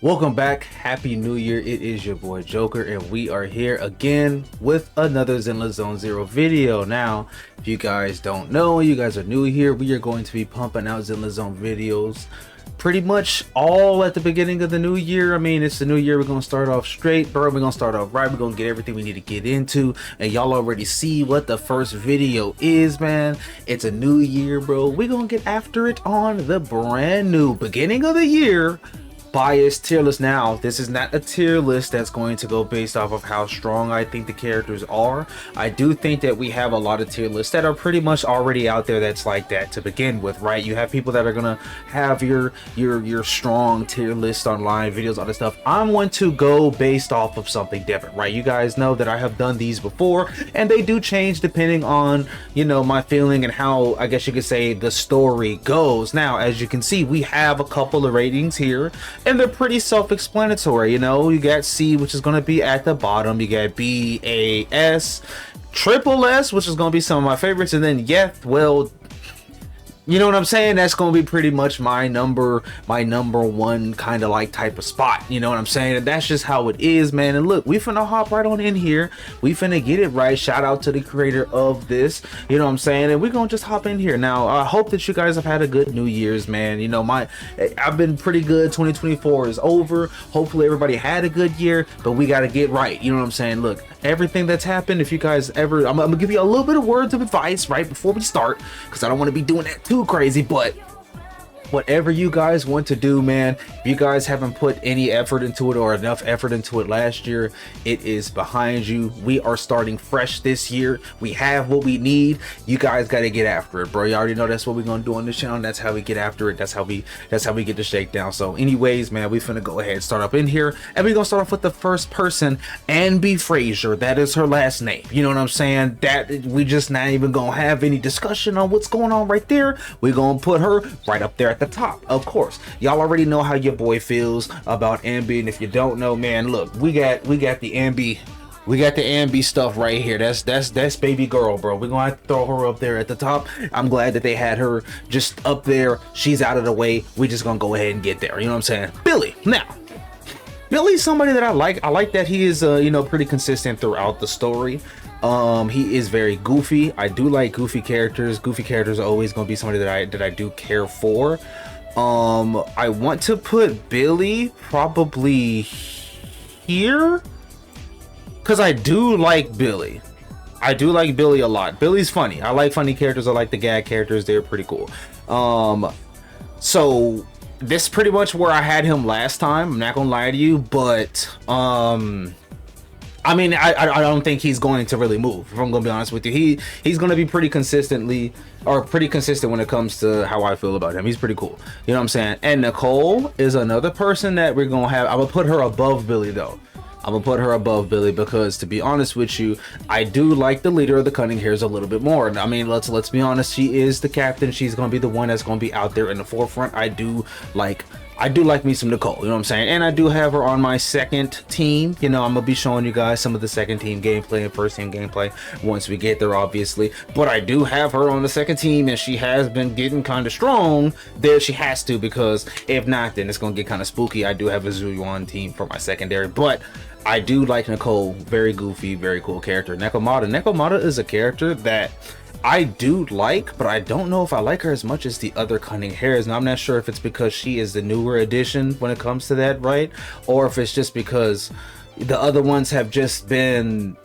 Welcome back. Happy New Year. It is your boy Joker, and we are here again with another zzzero video. Now, if you guys don't know, you guys are new here, we are going to be pumping out zzzero videos pretty much all at the beginning of the new year. I mean, it's the new year. We're going to start off straight, bro. We're going to start off right. We're going to get everything we need to get into, and y'all already see what the first video is, man. It's a new year, bro. We're going to get after it on the brand new beginning of the year biased tier list. Now, this is not a tier list that's going to go based off of how strong I think the characters are. I do think that we have a lot of tier lists that are pretty much already out there that's like that to begin with, right? You have people that are gonna have your strong tier list online videos, all this stuff. I'm going to go based off of something different, right? You guys know that I have done these before, and they do change depending on, you know, my feeling and how, I guess you could say, the story goes. Now, as you can see, we have a couple of ratings here, and they're pretty self-explanatory. You know, you got C, which is going to be at the bottom. You got B, A, S, triple S, which is going to be some of my favorites, and then Yeth, well, you know what I'm saying? That's going to be pretty much my number one kind of like type of spot. You know what I'm saying? And that's just how it is, man. And look, we finna hop right on in here. We finna get it right. Shout out to the creator of this. You know what I'm saying? And we're going to just hop in here. Now, I hope that you guys have had a good New Year's, man. You know, I've been pretty good. 2024 is over. Hopefully everybody had a good year, but we got to get right. You know what I'm saying? Look, everything that's happened, if you guys ever, I'm going to give you a little bit of words of advice right before we start, because I don't want to be doing that too crazy, but whatever you guys want to do, man, if you guys haven't put any effort into it or enough effort into it last year, it is behind you. We are starting fresh this year. We have what we need. You guys got to get after it, bro. You already know that's what we're gonna do on this channel. That's how we get after it. That's how we get the shakedown. So anyways, man, we finna go ahead and start up in here, and we're gonna start off with the first person, Anby Frazier. That is her last name. You know what I'm saying? That we just not even gonna have any discussion on what's going on right there. We're gonna put her right up there at the top. Of course, y'all already know how your boy feels about Anby, and if you don't know, man, look, we got the Anby stuff right here. That's baby girl, bro. We're gonna have to throw her up there at the top. I'm glad that they had her just up there. She's out of the way. We just gonna go ahead and get there. You know what I'm saying? Billy. Now, Billy's somebody that I like that he is you know, pretty consistent throughout the story. He is very goofy. I do like goofy characters. Goofy characters are always going to be somebody that I do care for. I want to put Billy probably here because I do like Billy. I do like Billy a lot. Billy's funny. I like funny characters. I like the gag characters. They're pretty cool. So this is pretty much where I had him last time. I'm not gonna lie to you, but I mean, I don't think he's going to really move, if I'm gonna be honest with you. He's gonna be pretty consistent when it comes to how I feel about him. He's pretty cool. You know what I'm saying? And Nicole is another person that we're gonna have. I'm gonna put her above Billy though. I'm gonna put her above Billy because, to be honest with you, I do like the leader of the Cunning hares a little bit more. I mean, let's be honest. She is the captain. She's gonna be the one that's gonna be out there in the forefront. I do like me some Nicole, you know what I'm saying? And I do have her on my second team. You know, I'm gonna be showing you guys some of the second team gameplay and first team gameplay once we get there, obviously. But I do have her on the second team, and she has been getting kind of strong there. She has to, because if not, then it's gonna get kind of spooky. I do have a zzzero on team for my secondary, but I do like Nicole. Very goofy, very cool character. Nekomata is a character that I do like, but I don't know if I like her as much as the other Cunning hares. Now, I'm not sure if it's because she is the newer addition when it comes to that, right? Or if it's just because the other ones have just been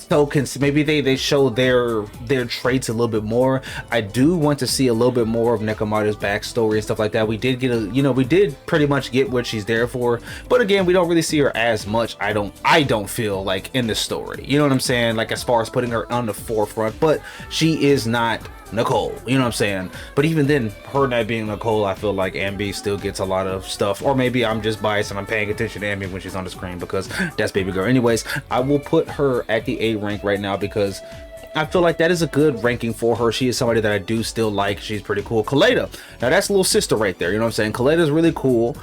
so maybe they show their traits a little bit more. I do want to see a little bit more of Nekomata's backstory and stuff like that. We did get we did pretty much get what she's there for, but again, we don't really see her as much. I don't feel like in the story. You know what I'm saying? Like, as far as putting her on the forefront, but she is not Nicole, you know what I'm saying? But even then, her not being Nicole, I feel like Anby still gets a lot of stuff. Or maybe I'm just biased and I'm paying attention to Anby when she's on the screen because that's baby girl. Anyways, I will put her at the A rank right now because I feel like that is a good ranking for her. She is somebody that I do still like. She's pretty cool. Calydon, now that's a little sister right there, you know what I'm saying? Calydon is really cool.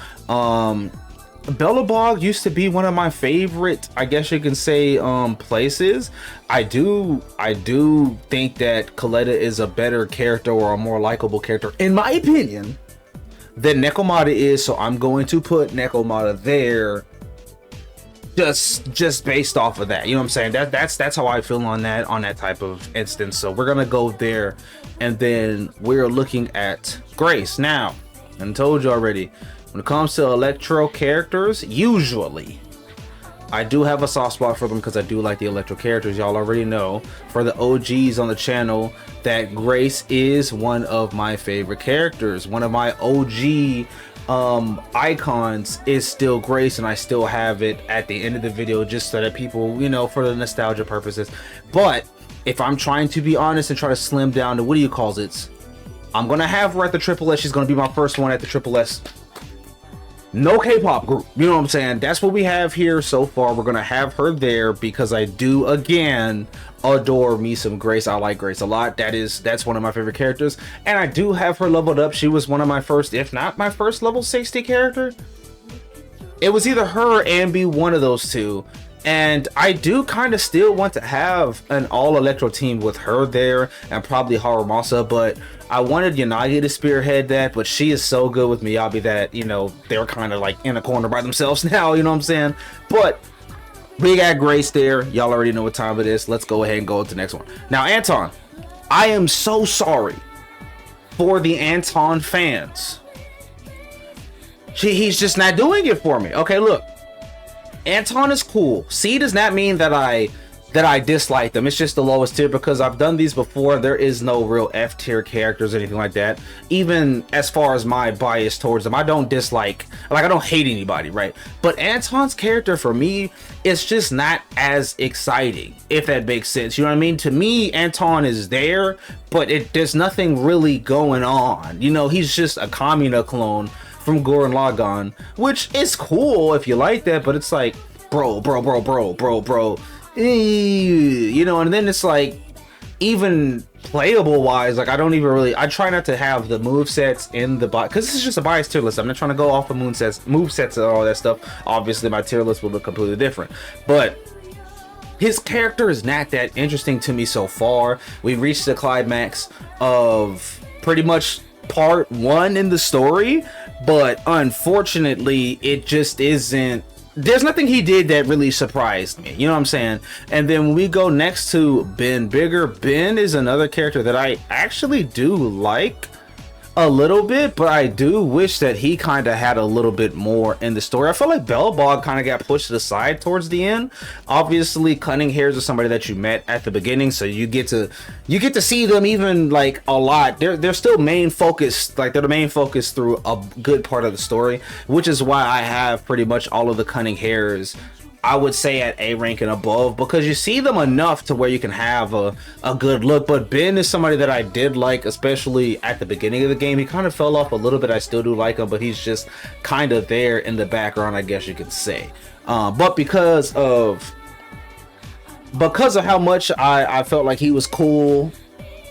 Bellabog used to be one of my favorite, I guess you can say, places. I do think that Calydon is a better character, or a more likable character, in my opinion, than Nekomata is, so I'm going to put Nekomata there just based off of that. You know what I'm saying? That's how I feel on that type of instance. So we're gonna go there, and then we're looking at Grace. Now, I told you already, when it comes to Electro characters, usually I do have a soft spot for them because I do like the Electro characters. Y'all already know, for the OGs on the channel, that Grace is one of my favorite characters. One of my OG icons is still Grace, and I still have it at the end of the video just so that people, you know, for the nostalgia purposes. But if I'm trying to be honest and try to slim down to, what do you call it, I'm gonna have her at the Triple S. She's gonna be my first one at the Triple S. No K-pop group, you know what I'm saying? That's what we have here so far. We're gonna have her there because I do, again, adore me some Grace. I like Grace a lot. That's one of my favorite characters, and I do have her leveled up. She was one of my first, if not my first, level 60 character. It was either her or Ambi, one of those two. And I do kind of still want to have an all Electro team with her there and probably Haramasa, but I wanted Yanagi to spearhead that, but she is so good with Miyabi that, you know, they're kind of like in a corner by themselves now, you know what I'm saying? But we got Grace there. Y'all already know what time it is. Let's go ahead and go to the next one. Now, Anton, I am so sorry for the Anton fans. He's just not doing it for me. Okay, look. Anton is cool. C does not mean that I dislike them. It's just the lowest tier because I've done these before. There is no real F tier characters or anything like that. Even as far as my bias towards them, I don't dislike, like I don't hate anybody, right? But Anton's character for me is just not as exciting, if that makes sense. You know what I mean? To me, Anton is there, but there's nothing really going on. You know, he's just a Kamina clone from Gurren Lagann, which is cool if you like that, but it's like, bro, you know. And then it's like, even playable wise, like I try not to have the move sets in the bot, because this is just a biased tier list. I'm not trying to go off of move sets and all that stuff. Obviously my tier list will look completely different, but his character is not that interesting to me so far. We've reached the climax of pretty much part 1 in the story, but unfortunately it just isn't, there's nothing he did that really surprised me, you know what I'm saying? And then when we go next to Ben Bigger, Ben is another character that I actually do like a little bit, but I do wish that he kind of had a little bit more in the story. I feel like Bellbog kind of got pushed to the side towards the end. Obviously, Cunning hares are somebody that you met at the beginning, so you get to see them even like a lot. They're still main focused, like they're the main focus through a good part of the story, which is why I have pretty much all of the Cunning hares, I would say, at A rank and above, because you see them enough to where you can have a good look. But Ben is somebody that I did like, especially at the beginning of the game. He kind of fell off a little bit. I still do like him, but he's just kind of there in the background, I guess you could say. But because of how much I felt like he was cool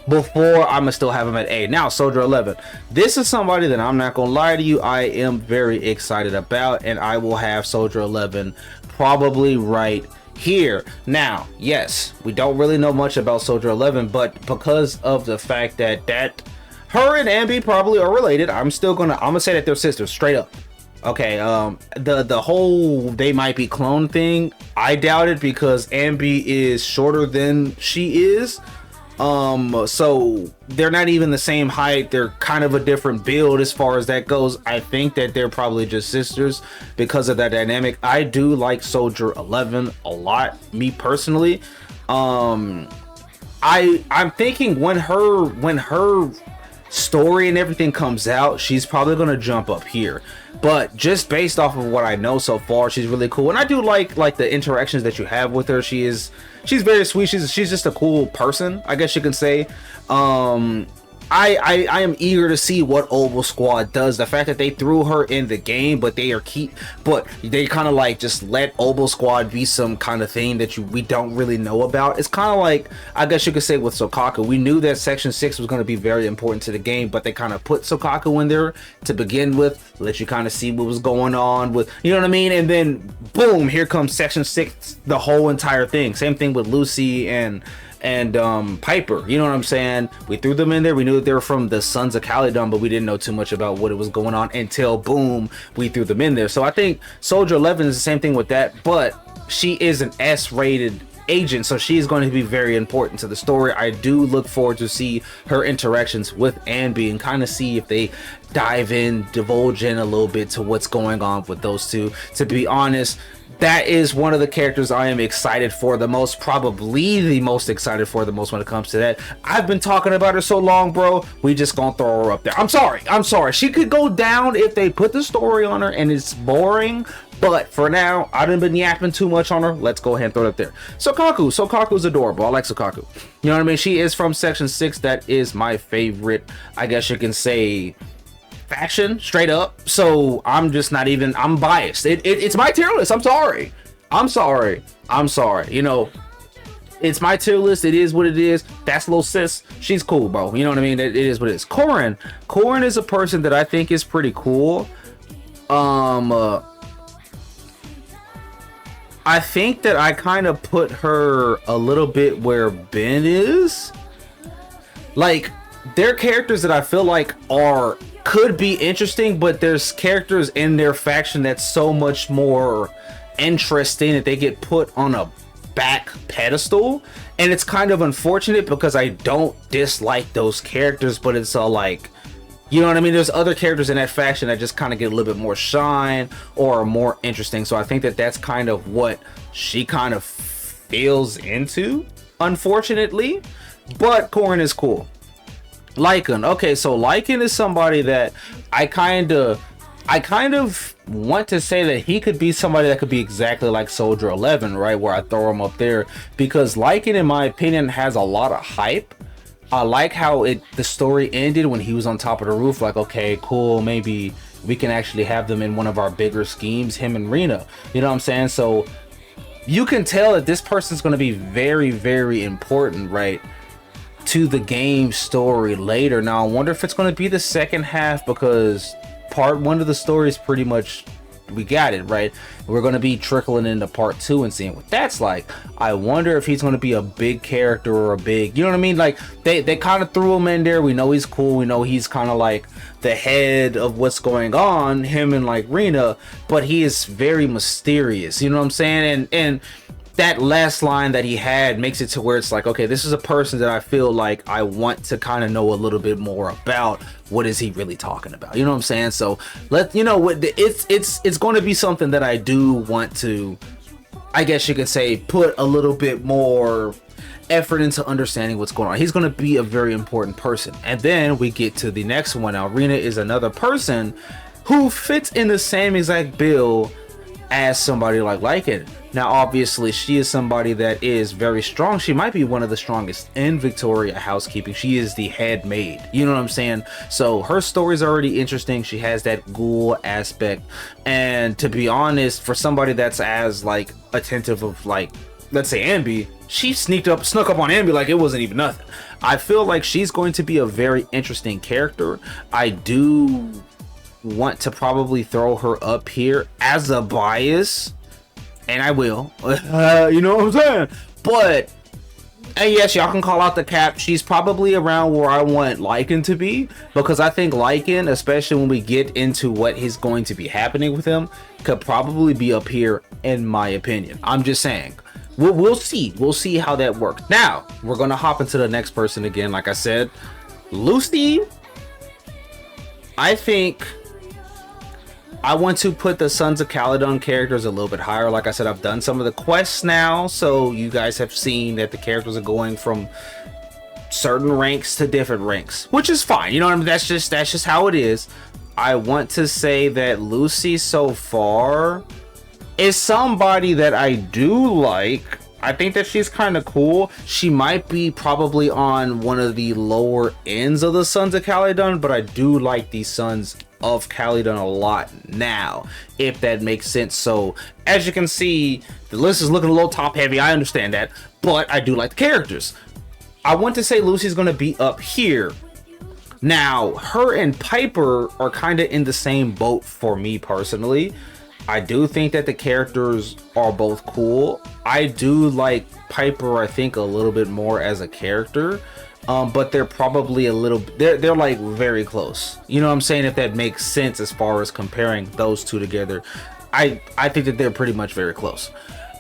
before, I'ma still have him at A. Now, Soldier 11. This is somebody that I'm not gonna lie to you, I am very excited about, and I will have Soldier 11 probably right here. Now, yes, we don't really know much about Soldier 11, but because of the fact that her and Ambi probably are related, I'm gonna say that they're sisters, straight up. Okay, the whole they might be clone thing, I doubt it, because Ambi is shorter than she is. So they're not even the same height. They're kind of a different build as far as that goes. I think that they're probably just sisters because of that dynamic. I do like Soldier 11 a lot, me personally. I'm thinking when her story and everything comes out, she's probably gonna jump up here. But just based off of what I know so far, she's really cool, and I do like the interactions that you have with her. She's very sweet. She's just a cool person, I guess you can say. I am eager to see what Obel Squad does. The fact that they threw her in the game, but they kind of like just let Obel Squad be some kind of thing that we don't really know about. It's kind of like, I guess you could say, with Sokaku. We knew that Section 6 was going to be very important to the game, but they kind of put Sokaku in there to begin with, let you kind of see what was going on with, you know what I mean? And then boom, here comes Section 6, the whole entire thing. Same thing with Lucy and and Piper. You know what I'm saying? We threw them in there. We knew that they were from the Sons of Calydon, but we didn't know too much about what it was going on until boom, we threw them in there. So I think Soldier 11 is the same thing with that, but she is an S-rated agent, so she's going to be very important to the story. I do look forward to see her interactions with Ambi and kind of see if they divulge in a little bit to what's going on with those two. To be honest, that is one of the characters I am excited for the most, probably the most excited for the most when it comes to that. I've been talking about her so long, bro. We just gonna throw her up there. I'm sorry. She could go down if they put the story on her and it's boring. But for now, I done been yapping too much on her. Let's go ahead and throw it up there. Sokaku's adorable. I like Sokaku. You know what I mean? She is from Section 6. That is my favorite, I guess you can say, faction, straight up. So I'm just not even, I'm biased. It's my tier list. I'm sorry. You know, it's my tier list. It is what it is. That's little sis. She's cool, bro. You know what I mean? It is what it is. Corrin is a person that I think is pretty cool. I think that I kind of put her a little bit where Ben is. Like, they're characters that I feel like could be interesting, but there's characters in their faction that's so much more interesting that they get put on a back pedestal. And it's kind of unfortunate because I don't dislike those characters, but it's all like, you know what I mean? There's other characters in that faction that just kind of get a little bit more shine or are more interesting. So I think that that's kind of what she kind of feels into, unfortunately. But Corrin is cool. Lycan. Okay, so Lycan is somebody that I kind of want to say that he could be somebody that could be exactly like Soldier 11, right? Where I throw him up there. Because Lycan, in my opinion, has a lot of hype. I like how the story ended when he was on top of the roof. Like, okay, cool, maybe we can actually have them in one of our bigger schemes, him and Rena. You know what I'm saying? So you can tell that this person's going to be very, very important, right, to the game story later. Now, I wonder if it's going to be the second half, because part 1 of the story is pretty much, we got it, right? We're going to be trickling into part 2 and seeing what that's like. I wonder if he's going to be a big character or a big, you know what I mean? Like, they kind of threw him in there. We know he's cool. We know he's kind of like the head of what's going on, him and like Rena, but he is very mysterious. You know what I'm saying? And that last line that he had makes it to where it's like, okay, this is a person that I feel like I want to kind of know a little bit more about. What is he really talking about? You know what I'm saying? So it's going to be something that I do want to, I guess you could say, put a little bit more effort into understanding what's going on. He's going to be a very important person. And then we get to the next one. Now, Rena is another person who fits in the same exact bill as somebody like Lycan. Now, obviously, she is somebody that is very strong. She might be one of the strongest in Victoria Housekeeping. She is the head maid. You know what I'm saying? So her story is already interesting. She has that ghoul aspect. And to be honest, for somebody that's as like attentive of, like, let's say Ambi, she snuck up on Ambi like it wasn't even nothing. I feel like she's going to be a very interesting character. I do want to probably throw her up here as a bias. And I will, you know what I'm saying? But, and yes, y'all can call out the cap. She's probably around where I want Lycan to be, because I think Lycan, especially when we get into what is going to be happening with him, could probably be up here, in my opinion. I'm just saying. We'll see. We'll see how that works. Now, we're going to hop into the next person again. Like I said, Lucy, I think I want to put the Sons of Calydon characters a little bit higher. Like I said, I've done some of the quests now, so you guys have seen that the characters are going from certain ranks to different ranks, which is fine. You know what I mean? That's just how it is. I want to say that Lucy so far is somebody that I do like. I think that she's kind of cool. She might be probably on one of the lower ends of the Sons of Calydon, but I do like the Sons of Calydon a lot now, if that makes sense. So as you can see, the list is looking a little top heavy. I understand that, but I do like the characters. I want to say Lucy's going to be up here. Now, her and Piper are kind of in the same boat for me personally. I do think that the characters are both cool. I do like Piper, I think, a little bit more as a character. But they're probably a little, they're like very close. You know what I'm saying? If that makes sense as far as comparing those two together. I think that they're pretty much very close.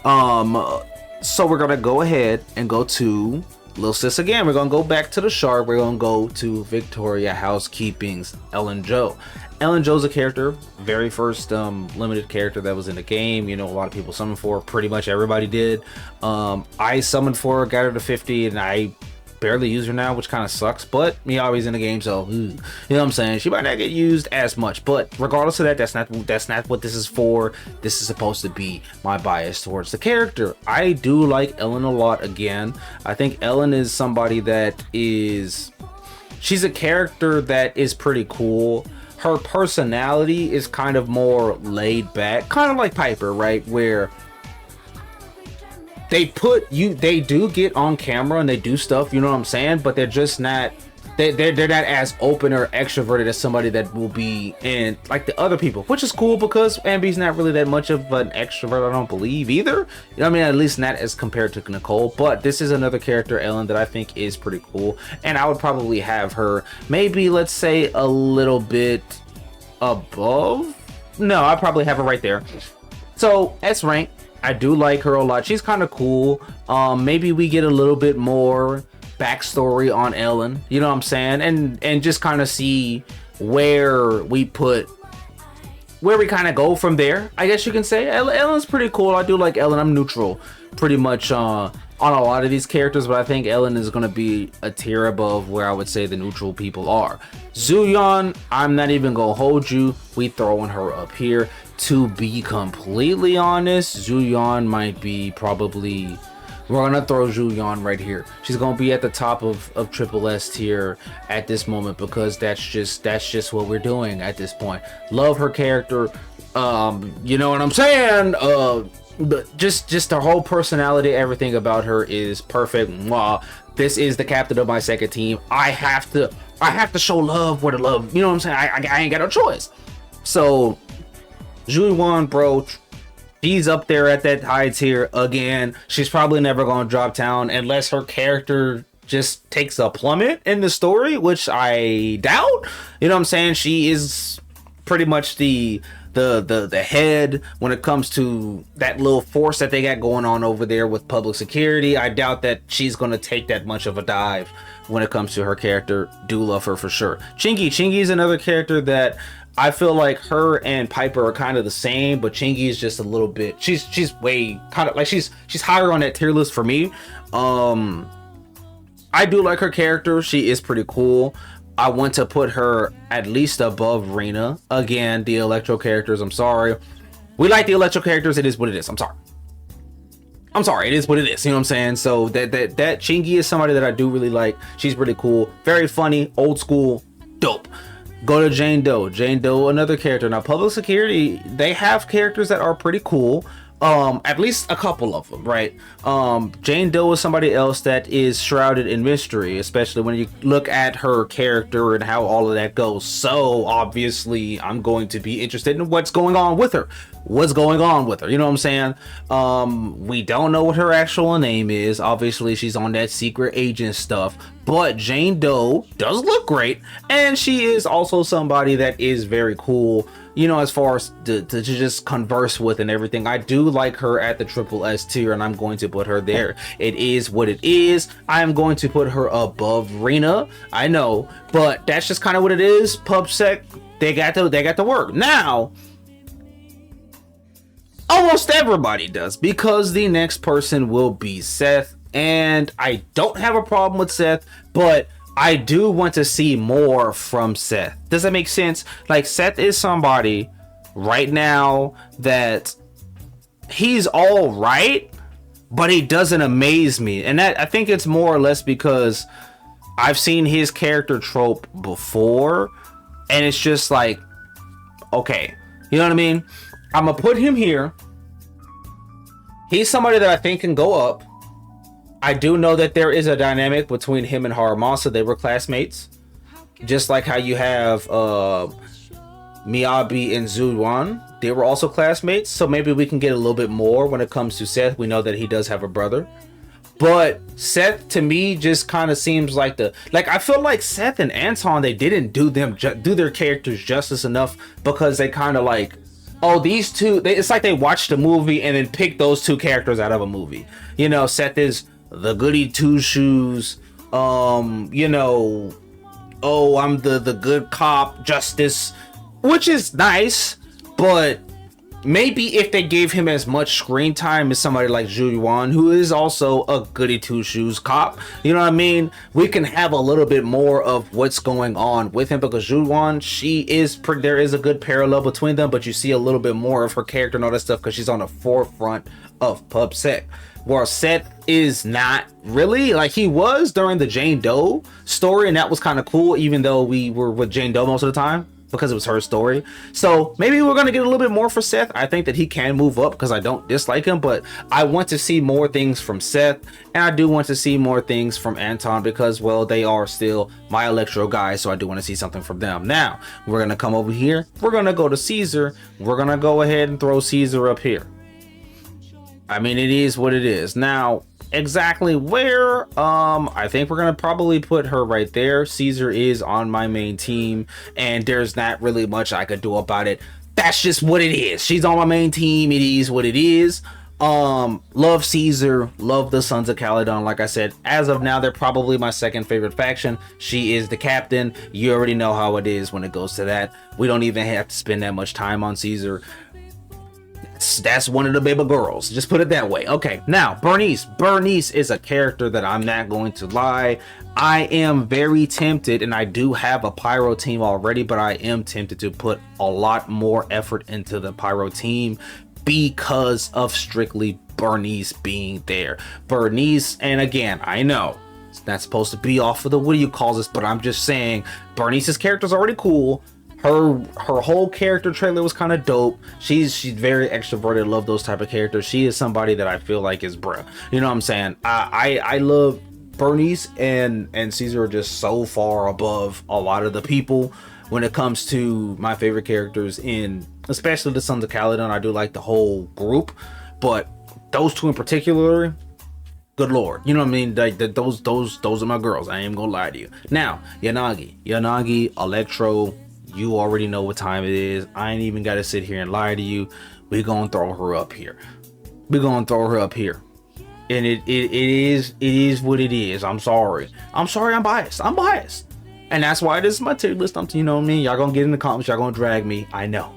So we're gonna go ahead and go to Lil Sis again. We're gonna go back to the shark. We're gonna go to Victoria Housekeeping's Ellen Jo. Ellen Jo's a character, very first limited character that was in the game. You know, a lot of people summoned for her. Pretty much everybody did. I summoned for her, got her to 50, and I barely use her now, which kind of sucks, but me always in the game, so you know what I'm saying, she might not get used as much. But regardless of that, that's not what this is for. This is supposed to be my bias towards the character. I do like Ellen a lot. Again, I think Ellen is somebody that is, she's a character that is pretty cool. Her personality is kind of more laid back, kind of like Piper, right? Where they do get on camera and they do stuff, you know what I'm saying, but they're just not, they're not as open or extroverted as somebody that will be in like the other people, which is cool because Ambi's not really that much of an extrovert, I don't believe either. You know what I mean? At least not as compared to Nicole. But this is another character, Ellen, that I think is pretty cool, and I would probably have her maybe, let's say, a little bit above. No, I'd probably have her right there. So S rank, I do like her a lot. She's kind of cool. Maybe we get a little bit more backstory on Ellen, you know what I'm saying, and just kind of see where we kind of go from there, I guess you can say. Ellen's pretty cool. I do like Ellen. I'm neutral pretty much on a lot of these characters, but I think Ellen is going to be a tier above where I would say the neutral people are. Zuyon, I'm not even gonna hold you, we throwing her up here. To be completely honest, Zuyon might be probably, we're gonna throw Zuyon right here. She's gonna be at the top of Triple S tier at this moment, because that's just what we're doing at this point. Love her character, you know what I'm saying? But just her whole personality, everything about her is perfect. Mwah. This is the captain of my second team. I have to show love where the love, you know what I'm saying? I ain't got no choice. So Zuyon, bro, she's up there at that high tier again. She's probably never gonna drop down unless her character just takes a plummet in the story, which I doubt. You know what I'm saying? She is pretty much the head when it comes to that little force that they got going on over there with public security. I doubt that she's gonna take that much of a dive when it comes to her character. Do love her for sure. Chingy is another character that I feel like her and Piper are kind of the same, but Chingy is just a little bit, she's way kind of like, she's higher on that tier list for me. I do like her character. She is pretty cool. I want to put her at least above Rena. Again, the Electro characters, I'm sorry. We like the Electro characters. It is what it is. I'm sorry. It is what it is. You know what I'm saying? So that Chingy is somebody that I do really like. She's pretty cool. Very funny. Old school. Dope. Go to Jane Doe. Jane Doe, another character. Now, public security, they have characters that are pretty cool. At least a couple of them, right? Jane Doe is somebody else that is shrouded in mystery, especially when you look at her character and how all of that goes. So obviously I'm going to be interested in what's going on with her. You know what I'm saying? We don't know what her actual name is. Obviously she's on that secret agent stuff, but Jane Doe does look great, and she is also somebody that is very cool, you know, as far as to just converse with and everything. I do like her at the Triple S tier, and I'm going to put her there. It is what it is. I'm going to put her above Rena, I know, but that's just kind of what it is. PubSec, they got to work. Now, almost everybody does, because the next person will be Seth, and I don't have a problem with Seth, but I do want to see more from Seth. Does that make sense? Like, Seth is somebody right now that he's all right, but he doesn't amaze me. And that, I think it's more or less because I've seen his character trope before, and it's just like, okay, you know what I mean? I'm gonna put him here. He's somebody that I think can go up. I do know that there is a dynamic between him and Haramasa. They were classmates, just like how you have Miyabi and Zuwan. they were also classmates, so maybe we can get a little bit more when it comes to Seth. We know that he does have a brother, but Seth to me just kind of seems like I feel like Seth and Anton, they didn't do their characters justice enough, because they kind of like, oh, these two, it's like they watched a movie and then picked those two characters out of a movie. You know, Seth is the goody two shoes, you know, oh, I'm the good cop, justice, which is nice, but maybe if they gave him as much screen time as somebody like Juwan, who is also a goody two shoes cop, you know what I mean, we can have a little bit more of what's going on with him, because Juwan, there is a good parallel between them, but you see a little bit more of her character and all that stuff because she's on the forefront of PubSec. Where Seth is not really, like he was during the Jane Doe story, and that was kind of cool, even though we were with Jane Doe most of the time because it was her story. So maybe we're going to get a little bit more for Seth. I think that he can move up because I don't dislike him, but I want to see more things from Seth, and I do want to see more things from Anton because, well, they are still my Electro guys, so I do want to see something from them. Now, we're going to come over here. We're going to go to Caesar. We're going to go ahead and throw Caesar up here. I mean, it is what it is. Now, exactly where, I think we're gonna probably put her right there. Caesar is on my main team, and there's not really much I could do about it. That's just what it is. She's on my main team. It is what it is. Love Caesar, love the Sons of Calydon. Like I said, as of now, they're probably my second favorite faction. She is the captain. You already know how it is when it goes to that. We don't even have to spend that much time on Caesar. That's one of the baby girls, just put it that way. Okay, now Bernice is a character that I'm not going to lie, I am very tempted, and I do have a pyro team already, but I am tempted to put a lot more effort into the pyro team because of strictly Bernice being there. Bernice, and again, I know it's not supposed to be off of the what do you call this, but I'm just saying Bernice's character is already cool. Her whole character trailer was kind of dope. She's very extroverted. Love those type of characters. She is somebody that I feel like is bruh. You know what I'm saying? I love Bernice and Caesar are just so far above a lot of the people when it comes to my favorite characters, in especially the Sons of Calydon. I do like the whole group, but those two in particular, good lord, you know what I mean? Like those are my girls. I ain't gonna lie to you. Now Yanagi, Electro. You already know what time it is. I ain't even got to sit here and lie to you. We're going to throw her up here. And it is what it is. I'm sorry. I'm biased. And that's why this is my tier list. You know what I mean? Y'all going to get in the comments. Y'all going to drag me. I know.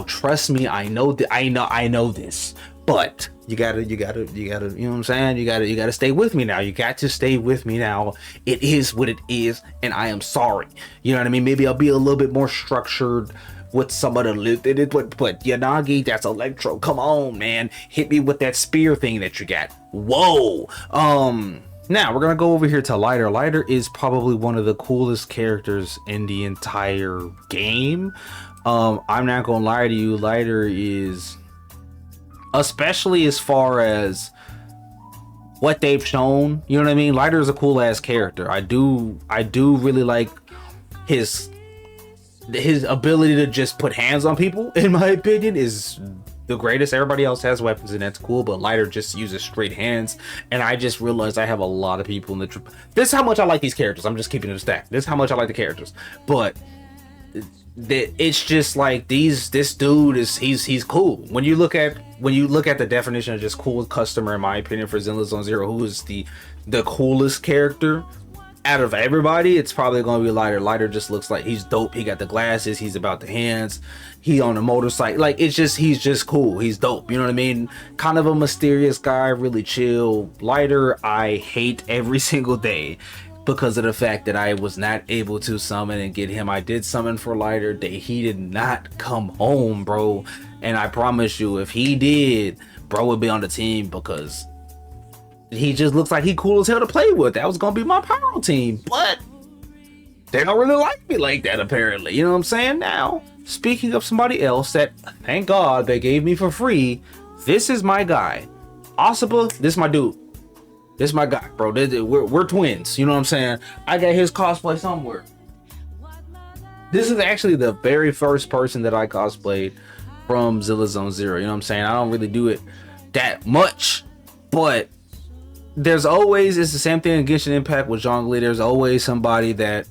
Trust me. I know this. But you gotta, you know what I'm saying? You gotta stay with me now. You got to stay with me now. It is what it is, and I am sorry. You know what I mean? Maybe I'll be a little bit more structured with some of the but Yanagi, that's Electro. Come on, man. Hit me with that spear thing that you got. Whoa. Now we're gonna go over here to Lighter. Lighter is probably one of the coolest characters in the entire game. I'm not gonna lie to you, Lighter is, especially as far as what they've shown, you know what I mean? Lighter is a cool ass character. I do really like his ability to just put hands on people, in my opinion, is the greatest. Everybody else has weapons and that's cool, but Lighter just uses straight hands. And I just realized I have a lot of people in the this is how much I like these characters. I'm just keeping it a stack. This is how much I like the characters. But it's just like this dude is he's cool. When you look at the definition of just cool customer, in my opinion, for Zenless Zone Zero, who is the coolest character out of everybody, it's probably gonna be Lighter. Lighter just looks like he's dope. He got the glasses, he's about the hands, he on a motorcycle, like he's just cool, he's dope, you know what I mean? Kind of a mysterious guy, really chill. Lighter I hate every single day because of the fact that I was not able to summon and get him. I did summon for Lighter, he did not come home, bro. And I promise you, if he did, bro would be on the team because he just looks like he cool as hell to play with. That was gonna be my pyro team, but they don't really like me like that, apparently. You know what I'm saying? Now, speaking of somebody else that, thank God, they gave me for free, this is my guy. Asaba, this is my dude. This is my guy, bro. We're twins. You know what I'm saying? I got his cosplay somewhere. This is actually the very first person that I cosplayed from zzzero. You know what I'm saying? I don't really do it that much, but there's always, it's the same thing in Genshin Impact with Zhongli. There's always somebody that's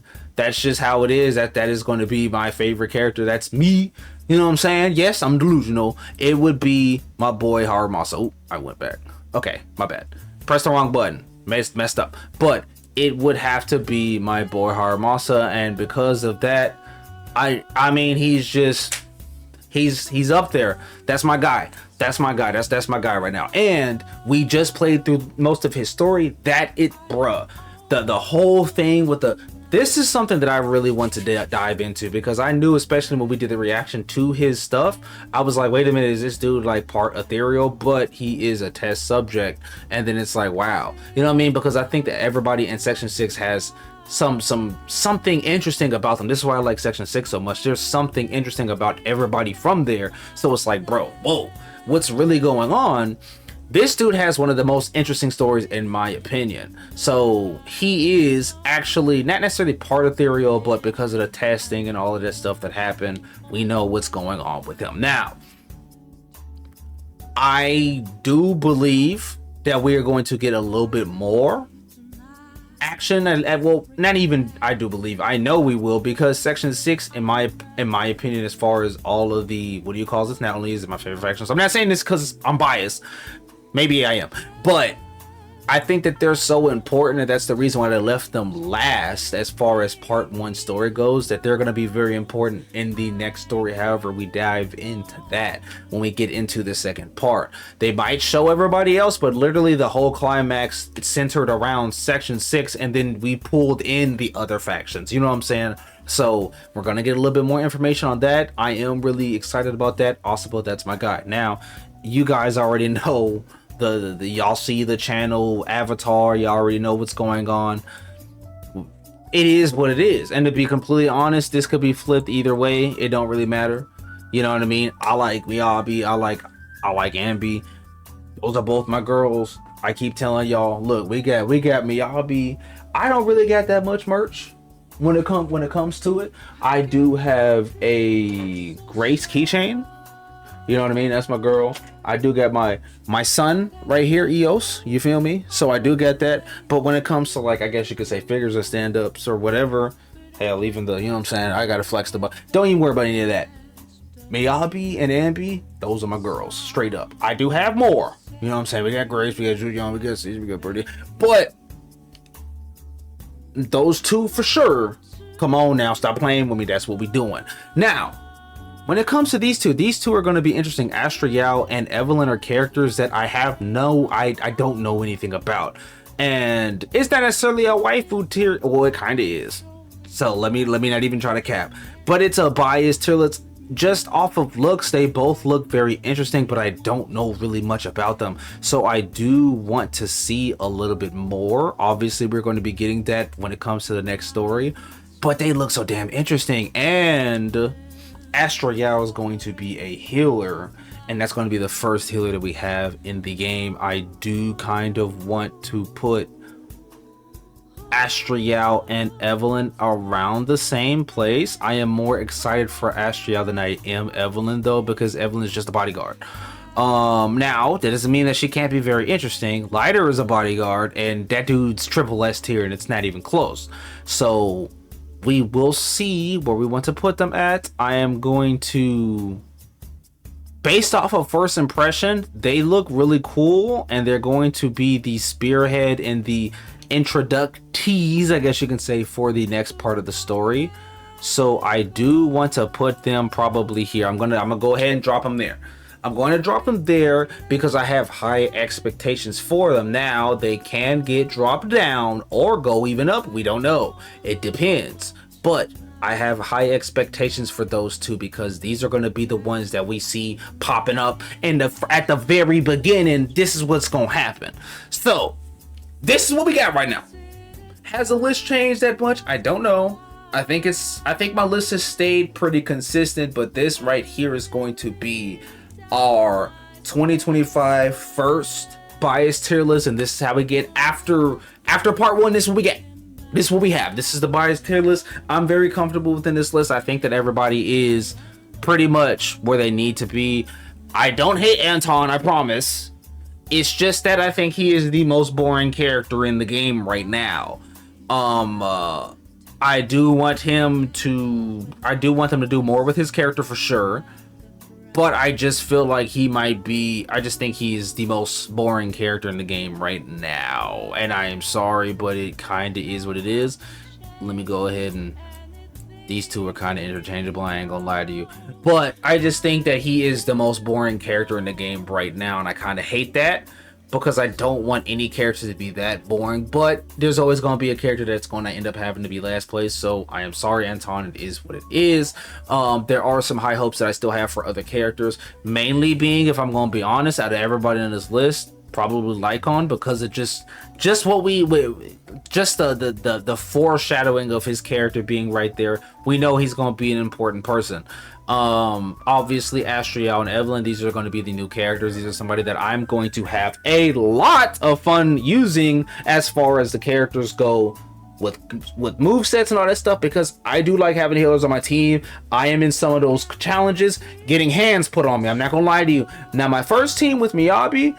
just how it is. That is going to be my favorite character. That's me. You know what I'm saying? Yes, I'm delusional. It would be my boy Haramasa. Oh, I went back. Okay, my bad. Pressed the wrong button. Messed up. But it would have to be my boy Haramasa, and because of that, I mean, he's up there. That's my guy. That's my guy. That's my guy right now. And we just played through most of his story. Bruh. The whole thing with this is something that I really want to dive into, because I knew, especially when we did the reaction to his stuff, I was like, wait a minute, is this dude like part ethereal? But he is a test subject. And then it's like, wow. You know what I mean? Because I think that everybody in Section 6 has something interesting about them. This is why I like Section 6 so much. There's something interesting about everybody from there. So it's like, bro, whoa, what's really going on? This dude has one of the most interesting stories in my opinion. So he is actually not necessarily part ethereal, but because of the testing and all of that stuff that happened, we know what's going on with him. Now, I do believe that we are going to get a little bit more action, and well, not even I do believe, I know we will, because Section 6 in my opinion, as far as all of the, what do you call this, not only is it my favorite faction, so I'm not saying this because I'm biased, maybe I am, but I think that they're so important, and that's the reason why they left them last as far as part 1 story goes, that they're going to be very important in the next story. However, we dive into that when we get into the second part. They might show everybody else, but literally the whole climax centered around Section 6, and then we pulled in the other factions. You know what I'm saying? So we're going to get a little bit more information on that. I am really excited about that. Also, but that's my guy. Now, you guys already know the y'all see the channel avatar, you already know what's going on. It is what it is, and to be completely honest, this could be flipped either way. It don't really matter. You know what I mean? I like Miyabi, I like Ambi. Those are both my girls. I keep telling y'all, look, we got Miyabi. I don't really got that much merch when it comes to it. I do have a Grace keychain. You know what I mean? That's my girl. I do get my son right here, EOS. You feel me? So I do get that. But when it comes to, like, I guess you could say figures or stand-ups or whatever, hell, even the, you know what I'm saying, I gotta flex the butt. Don't even worry about any of that. Miyabi and Ambi, those are my girls, straight up. I do have more. You know what I'm saying? We got Grace, we got Julian, we got Cece, we got Birdie. But those two for sure. Come on now, stop playing with me. That's what we doing. Now, when it comes to these two are going to be interesting. Astriel and Evelyn are characters that I don't know anything about, and it's not necessarily a waifu tier. Well, it kind of is. So let me not even try to cap, but it's a biased tier list. Just off of looks, they both look very interesting, but I don't know really much about them. So I do want to see a little bit more. Obviously, we're going to be getting that when it comes to the next story, but they look so damn interesting. And Astriel is going to be a healer, and that's going to be the first healer that we have in the game. I do kind of want to put Astriel and Evelyn around the same place. I am more excited for Astriel than I am Evelyn, though, because Evelyn is just a bodyguard. Now that doesn't mean that she can't be very interesting. Lighter is a bodyguard, and that dude's triple S tier, and it's not even close. So we will see where we want to put them at. I am going to, based off of first impression, they look really cool, and they're going to be the spearhead and the introductees, I guess you can say, for the next part of the story. So I do want to put them probably here. I'm gonna go ahead and drop them there. I'm going to drop them there because I have high expectations for them. Now, they can get dropped down or go even up. We don't know. It depends. But I have high expectations for those two, because these are going to be the ones that we see popping up at the very beginning. This is what's going to happen. So, this is what we got right now. Has the list changed that much? I don't know. I think my list has stayed pretty consistent, but this right here is going to be our 2025 first bias tier list, and this is how we get after part 1. This is what we get. this is what we have. This is the biased tier list. I'm very comfortable within this list. I think that everybody is pretty much where they need to be. I don't hate Anton, I promise. It's just that I think he is the most boring character in the game right now. I do want him to do more with his character for sure. But I just feel like he might be, I just think he's the most boring character in the game right now. And I am sorry, but it kind of is what it is. Let me go ahead and, these two are kind of interchangeable, I ain't gonna lie to you. But I just think that he is the most boring character in the game right now. And I kind of hate that, because I don't want any character to be that boring, but there's always going to be a character that's going to end up having to be last place. So I am sorry, Anton, it is what it is. There are some high hopes that I still have for other characters, mainly being, if I'm going to be honest, out of everybody on this list, probably Lycon, because it just what the foreshadowing of his character being right there. We know he's going to be an important person. Obviously Astriel and Evelyn, these are going to be the new characters. These are somebody that I'm going to have a lot of fun using as far as the characters go, with movesets and all that stuff, because I do like having healers on my team. I am in some of those challenges getting hands put on me, I'm not gonna lie to you. Now my first team with Miyabi,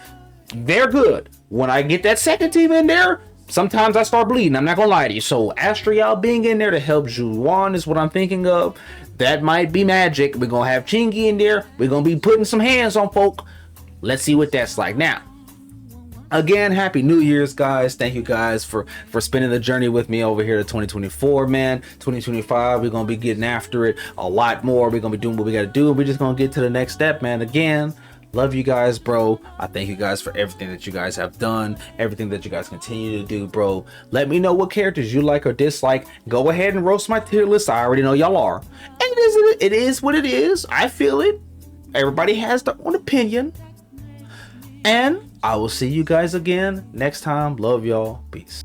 they're good. When I get that second team in there, sometimes I start bleeding, I'm not gonna lie to you. So Astriel being in there to help Juwan is what I'm thinking of. That might be magic. We're gonna have Chingy in there. We're gonna be putting some hands on folk. Let's see what that's like. Now, again, happy New Year's, guys. Thank you guys for spending the journey with me over here to 2024, man. 2025, we're gonna be getting after it a lot more. We're gonna be doing what we gotta do. We're just gonna get to the next step, man. Again, love you guys, bro. I thank you guys for everything that you guys have done, everything that you guys continue to do, bro. Let me know what characters you like or dislike. Go ahead and roast my tier list. I already know y'all are. And it is what it is. I feel it. Everybody has their own opinion. And I will see you guys again next time. Love y'all. Peace.